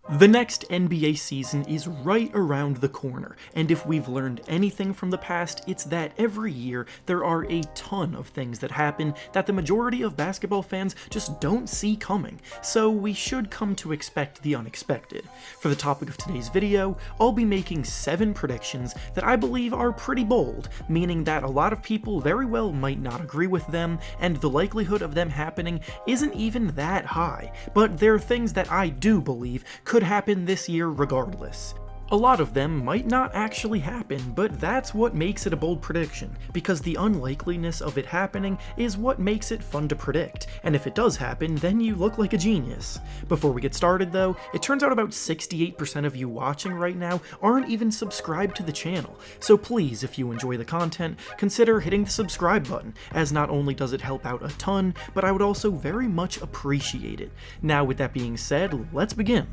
The next NBA season is right around the corner, and if we've learned anything from the past, it's that every year there are a ton of things that happen that the majority of basketball fans just don't see coming, so we should come to expect the unexpected. For the topic of today's video, I'll be making 7 predictions that I believe are pretty bold, meaning that a lot of people very well might not agree with them, and the likelihood of them happening isn't even that high, but they're things that I do believe could happen this year regardless. A lot of them might not actually happen, but that's what makes it a bold prediction, because the unlikeliness of it happening is what makes it fun to predict, and if it does happen, then you look like a genius. Before we get started though, it turns out about 68% of you watching right now aren't even subscribed to the channel, so please, if you enjoy the content, consider hitting the subscribe button, as not only does it help out a ton, but I would also very much appreciate it. Now with that being said, let's begin.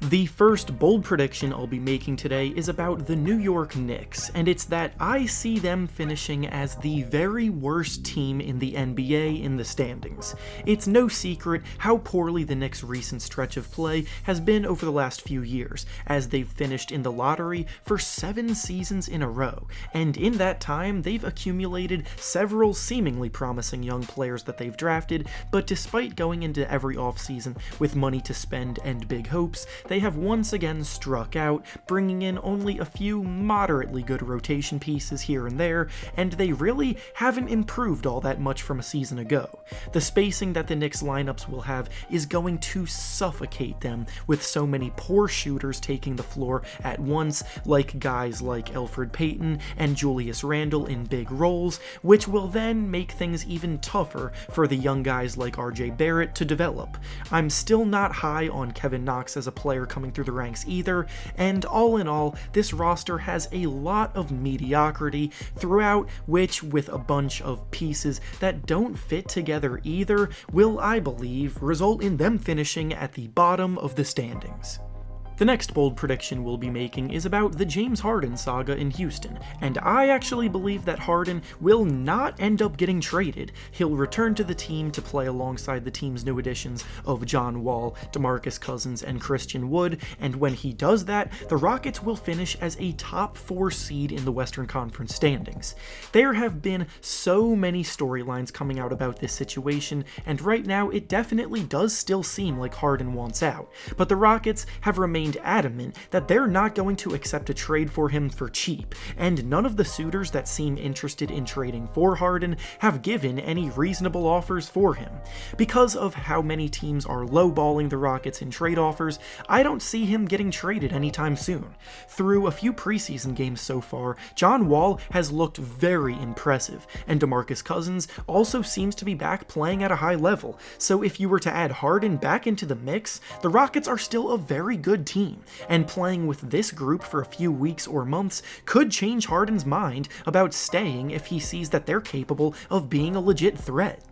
The first bold prediction I'll be making today is about the New York Knicks, and it's that I see them finishing as the very worst team in the NBA in the standings. It's no secret how poorly the Knicks' recent stretch of play has been over the last few years, as they've finished in the lottery for 7 seasons in a row, and in that time they've accumulated several seemingly promising young players that they've drafted, but despite going into every offseason with money to spend and big hopes, they have once again struck out, bringing in only a few moderately good rotation pieces here and there, and they really haven't improved all that much from a season ago. The spacing that the Knicks lineups will have is going to suffocate them, with so many poor shooters taking the floor at once, like guys like Elfrid Payton and Julius Randle in big roles, which will then make things even tougher for the young guys like RJ Barrett to develop. I'm still not high on Kevin Knox as a player coming through the ranks either, and all in all, this roster has a lot of mediocrity throughout, which, with a bunch of pieces that don't fit together either, will, I believe, result in them finishing at the bottom of the standings. The next bold prediction we'll be making is about the James Harden saga in Houston, and I actually believe that Harden will not end up getting traded. He'll return to the team to play alongside the team's new additions of John Wall, DeMarcus Cousins, and Christian Wood, and when he does that, the Rockets will finish as a top 4 seed in the Western Conference standings. There have been so many storylines coming out about this situation, and right now it definitely does still seem like Harden wants out, but the Rockets have remained adamant that they're not going to accept a trade for him for cheap, and none of the suitors that seem interested in trading for Harden have given any reasonable offers for him. Because of how many teams are lowballing the Rockets in trade offers, I don't see him getting traded anytime soon. Through a few preseason games so far, John Wall has looked very impressive, and DeMarcus Cousins also seems to be back playing at a high level, so if you were to add Harden back into the mix, the Rockets are still a very good team, and playing with this group for a few weeks or months could change Harden's mind about staying if he sees that they're capable of being a legit threat.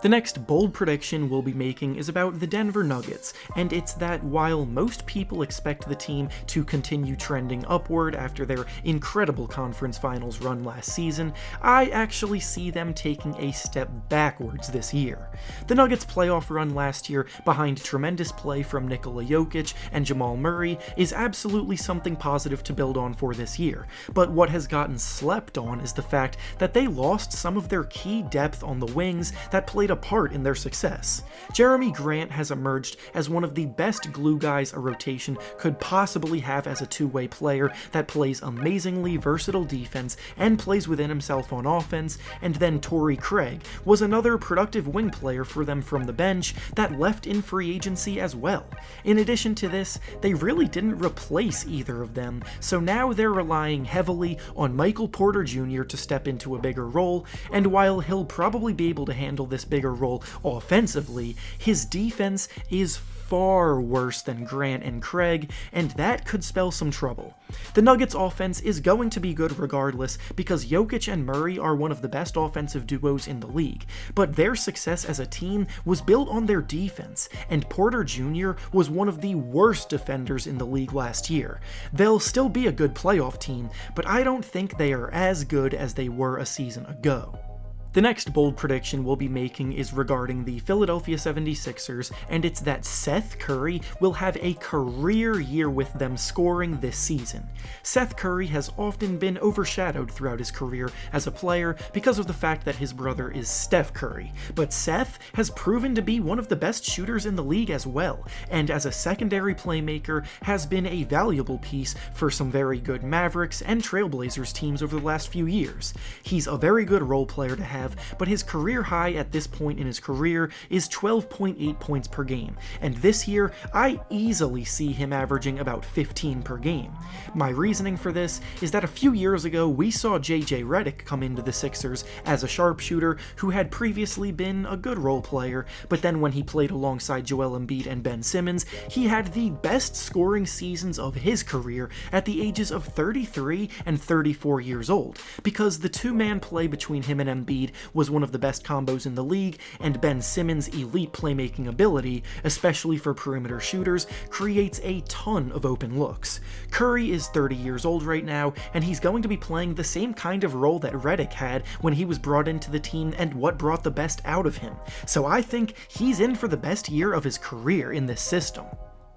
The next bold prediction we'll be making is about the Denver Nuggets, and it's that while most people expect the team to continue trending upward after their incredible conference finals run last season, I actually see them taking a step backwards this year. The Nuggets' playoff run last year, behind tremendous play from Nikola Jokic and Jamal Murray, is absolutely something positive to build on for this year, but what has gotten slept on is the fact that they lost some of their key depth on the wings that played a part in their success. Jeremy Grant has emerged as one of the best glue guys a rotation could possibly have as a two-way player that plays amazingly versatile defense and plays within himself on offense, and then Torrey Craig was another productive wing player for them from the bench that left in free agency as well. In addition to this, they really didn't replace either of them, so now they're relying heavily on Michael Porter Jr. to step into a bigger role, and while he'll probably be able to handle this bigger role offensively, his defense is far worse than Grant and Craig, and that could spell some trouble. The Nuggets' offense is going to be good regardless because Jokic and Murray are one of the best offensive duos in the league, but their success as a team was built on their defense, and Porter Jr. was one of the worst defenders in the league last year. They'll still be a good playoff team, but I don't think they are as good as they were a season ago. The next bold prediction we'll be making is regarding the Philadelphia 76ers, and it's that Seth Curry will have a career year with them scoring this season. Seth Curry has often been overshadowed throughout his career as a player because of the fact that his brother is Steph Curry, but Seth has proven to be one of the best shooters in the league as well, and as a secondary playmaker has been a valuable piece for some very good Mavericks and Trailblazers teams over the last few years. He's a very good role player to have, but his career high at this point in his career is 12.8 points per game, and this year I easily see him averaging about 15 per game. My reasoning for this is that a few years ago we saw JJ Redick come into the Sixers as a sharpshooter who had previously been a good role player, but then when he played alongside Joel Embiid and Ben Simmons, he had the best scoring seasons of his career at the ages of 33 and 34 years old, because the two-man play between him and Embiid was one of the best combos in the league, and Ben Simmons' elite playmaking ability, especially for perimeter shooters, creates a ton of open looks. Curry is 30 years old right now, and he's going to be playing the same kind of role that Redick had when he was brought into the team and what brought the best out of him. So I think he's in for the best year of his career in this system.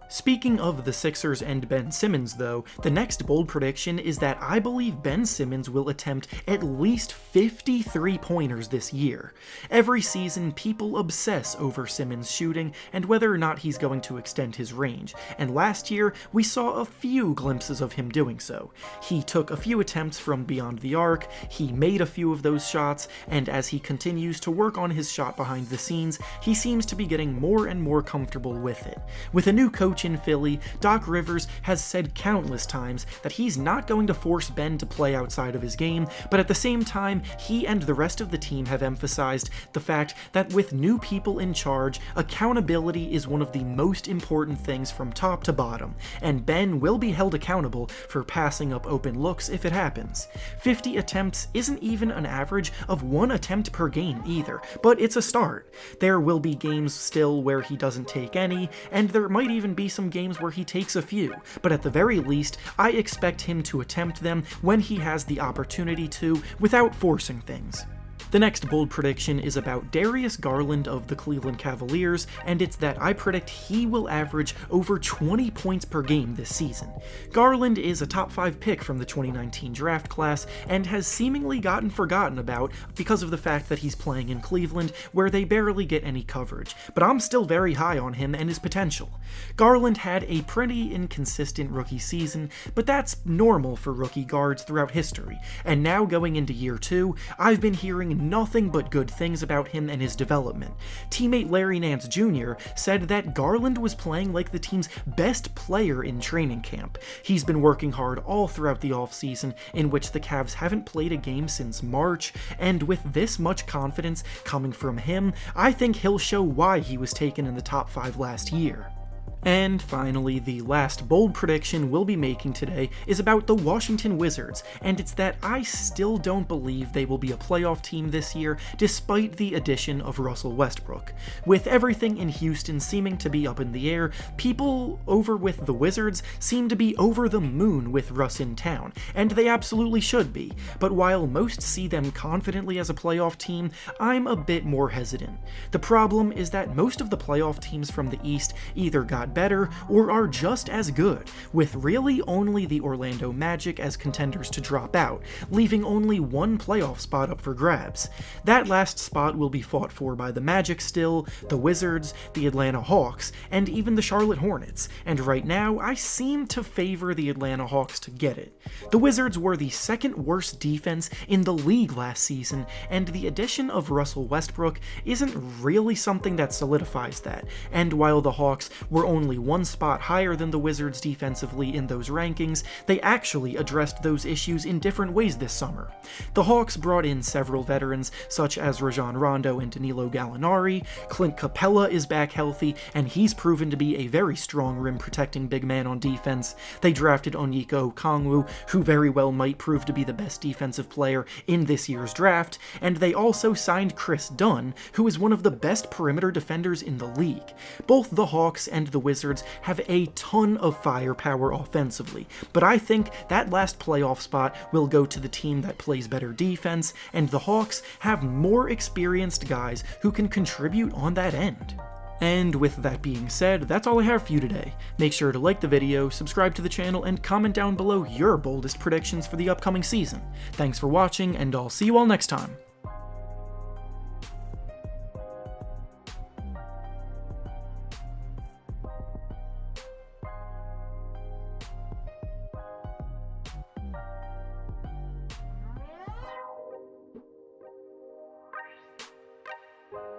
Speaking of the Sixers and Ben Simmons though, the next bold prediction is that I believe Ben Simmons will attempt at least 50 three-pointers this year. Every season, people obsess over Simmons shooting and whether or not he's going to extend his range, and last year we saw a few glimpses of him doing so. He took a few attempts from beyond the arc, he made a few of those shots, and as he continues to work on his shot behind the scenes, he seems to be getting more and more comfortable with it. With a new coach in Philly, Doc Rivers has said countless times that he's not going to force Ben to play outside of his game, but at the same time, he and the rest of the team have emphasized the fact that with new people in charge, accountability is one of the most important things from top to bottom, and Ben will be held accountable for passing up open looks if it happens. 50 attempts isn't even an average of 1 attempt per game either, but it's a start. There will be games still where he doesn't take any, and there might even be some games where he takes a few, but at the very least, I expect him to attempt them when he has the opportunity to, without forcing things. The next bold prediction is about Darius Garland of the Cleveland Cavaliers, and it's that I predict he will average over 20 points per game this season. Garland is a top 5 pick from the 2019 draft class, and has seemingly gotten forgotten about because of the fact that he's playing in Cleveland, where they barely get any coverage, but I'm still very high on him and his potential. Garland had a pretty inconsistent rookie season, but that's normal for rookie guards throughout history, and now going into year 2, I've been hearing nothing but good things about him and his development. Teammate Larry Nance Jr. said that Garland was playing like the team's best player in training camp. He's been working hard all throughout the offseason, in which the Cavs haven't played a game since March, and with this much confidence coming from him, I think he'll show why he was taken in the top 5 last year. And finally, the last bold prediction we'll be making today is about the Washington Wizards, and it's that I still don't believe they will be a playoff team this year despite the addition of Russell Westbrook. With everything in Houston seeming to be up in the air, people over with the Wizards seem to be over the moon with Russ in town, and they absolutely should be, but while most see them confidently as a playoff team, I'm a bit more hesitant. The problem is that most of the playoff teams from the East either got better or are just as good, with really only the Orlando Magic as contenders to drop out, leaving only one playoff spot up for grabs. That last spot will be fought for by the Magic still, the Wizards, the Atlanta Hawks, and even the Charlotte Hornets, and right now I seem to favor the Atlanta Hawks to get it. The Wizards were the second worst defense in the league last season, and the addition of Russell Westbrook isn't really something that solidifies that, and while the Hawks were only one spot higher than the Wizards defensively in those rankings, they actually addressed those issues in different ways this summer. The Hawks brought in several veterans such as Rajon Rondo and Danilo Gallinari, Clint Capella is back healthy, and he's proven to be a very strong rim-protecting big man on defense. They drafted Onyeka Okongwu, who very well might prove to be the best defensive player in this year's draft, and they also signed Chris Dunn, who is one of the best perimeter defenders in the league. Both the Hawks and the Wizards Wizards have a ton of firepower offensively, but I think that last playoff spot will go to the team that plays better defense, and the Hawks have more experienced guys who can contribute on that end. And with that being said, that's all I have for you today. Make sure to like the video, subscribe to the channel, and comment down below your boldest predictions for the upcoming season. Thanks for watching, and I'll see you all next time.